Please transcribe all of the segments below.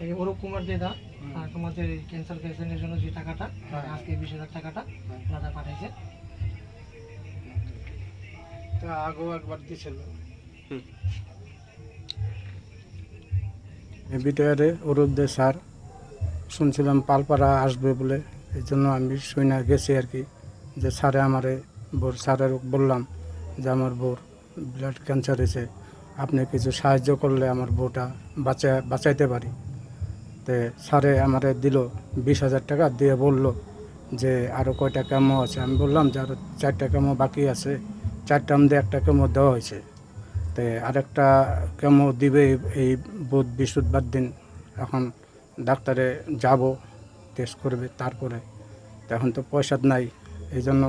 এই অরূপ কুমার দেদা তোমাদের ক্যান্সার পেশেন্টের জন্য যে টাকাটা আজকে 20,000 টাকাটা দাদা পাঠাইছে। তা আগেও একবার দিয়েছিল বিটিআরে অরূপ দে স্যার, শুনছিলাম পালপাড়া আসবে বলে, এই জন্য আমি শুনে গেছি আর কি, যে স্যারে আমারে বোর স্যারের বললাম যে আমার বোর ব্লাড ক্যান্সার হয়েছে, আপনি কিছু সাহায্য করলে আমার বউটা বাঁচাইতে পারি। তো স্যারে আমারে দিল 20,000 টাকা, দিয়ে বলল যে আরও কয়টা কেমো আছে। আমি বললাম যে আরও 4টা কেমো বাকি আছে, 4টা মধ্যে 1টা কেমো দেওয়া হয়েছে, তো আরেকটা কেমো দিবে এই বুধ বৃহস্পতিবার দিন। এখন ডাক্তারে যাব, টেস্ট করবে, তারপরে এখন তো পয়সা নাই। এই জন্য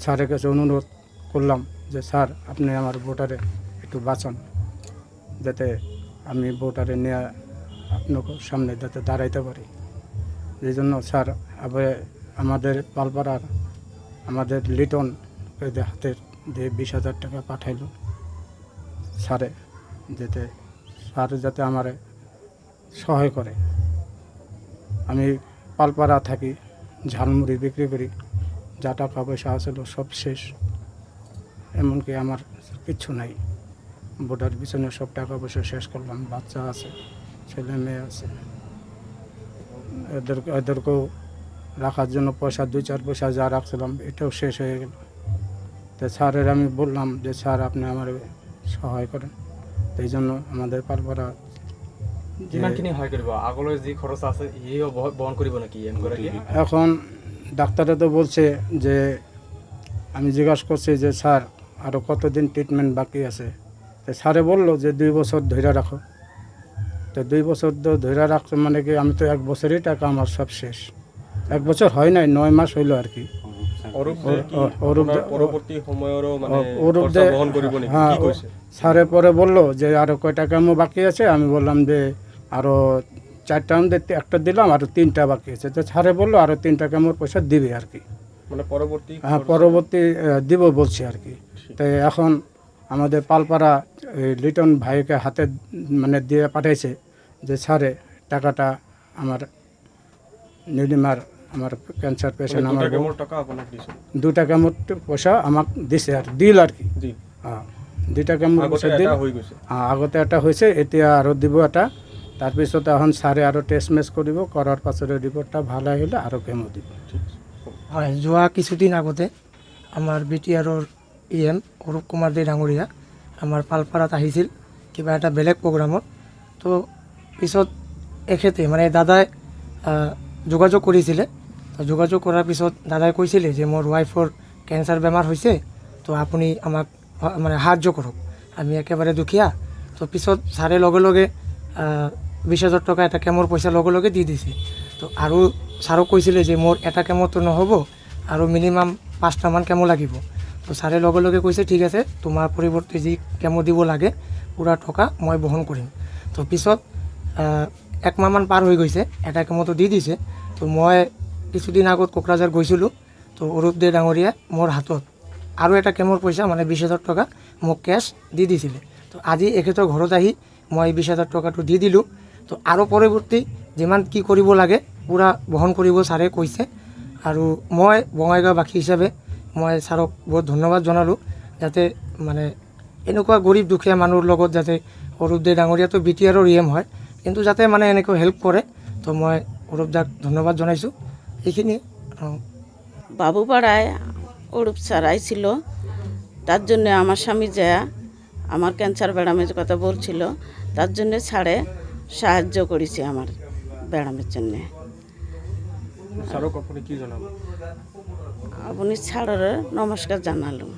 স্যারের কাছে অনুরোধ করলাম যে স্যার আপনি আমার বউটারে একটু বাঁচান, যাতে আমি বউটারে নিয়ে আপনার সামনে যাতে দাঁড়াইতে পারি। এই জন্য স্যার আবার আমাদের পালপাড়ার আমাদের লিটন হাতের দিয়ে 20,000 টাকা পাঠাইল স্যারে, যাতে আমার সহায় করে। আমি পালপাড়া থাকি, ঝালমুড়ি বিক্রি করি, যা টাকা পয়সা আসলো সব শেষ, এমনকি আমার কিচ্ছু নাই। বোর্ডার পিছনে সব টাকা পয়সা শেষ করলাম, বাচ্চা আছে, ছেলে মেয়ে আছে, এদেরকেও রাখার জন্য পয়সা 2-4 পয়সা যা রাখছিলাম এটাও শেষ হয়ে গেল। তো স্যারের আমি বললাম যে স্যার আপনি আমার সহায় করেন। এই জন্য আমাদের পালপাড়া এখন ডাক্তারে তো বলছে যে, আমি জিজ্ঞাসা করছি যে স্যার আরও কতদিন ট্রিটমেন্ট বাকি আছে। তো স্যারে বললো যে 2 বছর ধরে রাখো। তো 2 বছর ধরে রাখছে মানে কি, আমি তো 1 বছরই টাকা আমার সব শেষ। 1 বছর হয় নাই, 9 মাস হইলো আর কি। হ্যাঁ, স্যারে পরে বললো যে আরও কয়টা কেমো বাকি আছে। আমি বললাম যে আরও 4টা মধ্যে 1টা দিলাম, আরও 3টা বাকি আছে। তো স্যারে বললো আরও 3টা কেমোর পয়সা দিবে আর কি, মানে পরবর্তী দিব বলছি আর কি। তাই এখন আমাদের পালপাড়া লিটন ভাইকে হাতে মানে দিয়ে পাঠাইছে যে স্যারে টাকাটা আমার নীলিমার, আমার ক্যান্সার পেশেন্ট, আমার 2টা কেমোর পয়সা আমাকে দিছে আর দিল আর কি। হ্যাঁ, 2টা কেমোর পয়সা দিল। হ্যাঁ, আগতে একটা হয়েছে, এতে আরও দিব একটা। তারপিছত এখন স্যারে আরও টেস্ট মেস করিব, করার পাছরে রিপোর্টটা ভালো হলে আরও কেমো দিব। হয় যোৱা কিছুদিন আগতে আমাৰ বিটিআৰৰ অৰূপ কুমাৰ দে ডাঙৰীয়া আমাৰ পালপাৰাত আহিছিল কিবা এটা বেলেগ প্ৰগ্ৰামত। তো পিছত এখেতে মানে দাদাই যোগাযোগ কৰিছিলে। তো যোগাযোগ কৰাৰ পিছত দাদাই কৈছিলে যে মোৰ ৱাইফৰ কেঞ্চাৰ বেমাৰ হৈছে, তো আপুনি আমাক মানে সাহায্য কৰক, আমি একেবাৰে দুখীয়া। তো পিছত ছাৰে লগে লগে 20,000 টকা এটা কেমৰ পইচা লগে লগে দি দিছে। তো আৰু ছাৰক কৈছিলে যে মোৰ এটা কেমোটো নহ'ব, আৰু মিনিমাম 5টামান কেমো লাগিব। তো ছাৰে লগে লগে কৈছে ঠিক আছে, তোমাৰ পৰিৱৰ্তে যি কেমো দিব লাগে পূৰা টকা মই বহন কৰিম। তো পিছত 1 মাহমান পাৰ হৈ গৈছে, এটা কেমোটো দি দিছে। তো মই কিছুদিন আগত কোকৰাঝাৰ গৈছিলোঁ। তো অৰূপ দে ডাঙৰীয়া মোৰ হাতত আৰু এটা কেমোৰ পইচা মানে 20,000 টকা মোক কেছ দি দিছিলে। তো আজি এখেতৰ ঘৰত আহি মই 20,000 টকাটো দি দিলোঁ। তো আৰু পৰৱৰ্তী যিমান কি কৰিব লাগে পূৰা বহন কৰিব ছাৰে কৈছে। আৰু মই বঙাইগাঁওবাসী হিচাপে মই ছাৰক বহুত ধন্যবাদ জনালোঁ, যাতে মানে এনেকুৱা গৰীব দুখীয়া মানুহৰ লগত যাতে অৰূপ দে ডাঙৰীয়াটো বিটিআৰৰ হয়, কিন্তু যাতে মানে এনেকৈ হেল্প কৰে। তো মই অৰূপ দাক ধন্যবাদ জনাইছোঁ। এইখিনি বাবুপাড়ায় অরূপ স্যার আইছিল, তার জন্য আমার স্বামী যা আমার ক্যান্সার ব্যায়ামের কথা বলছিল, তার জন্য স্যারে সাহায্য করেছে আমার ব্যায়ামের জন্যে। আপনি স্যারের নমস্কার জানালাম।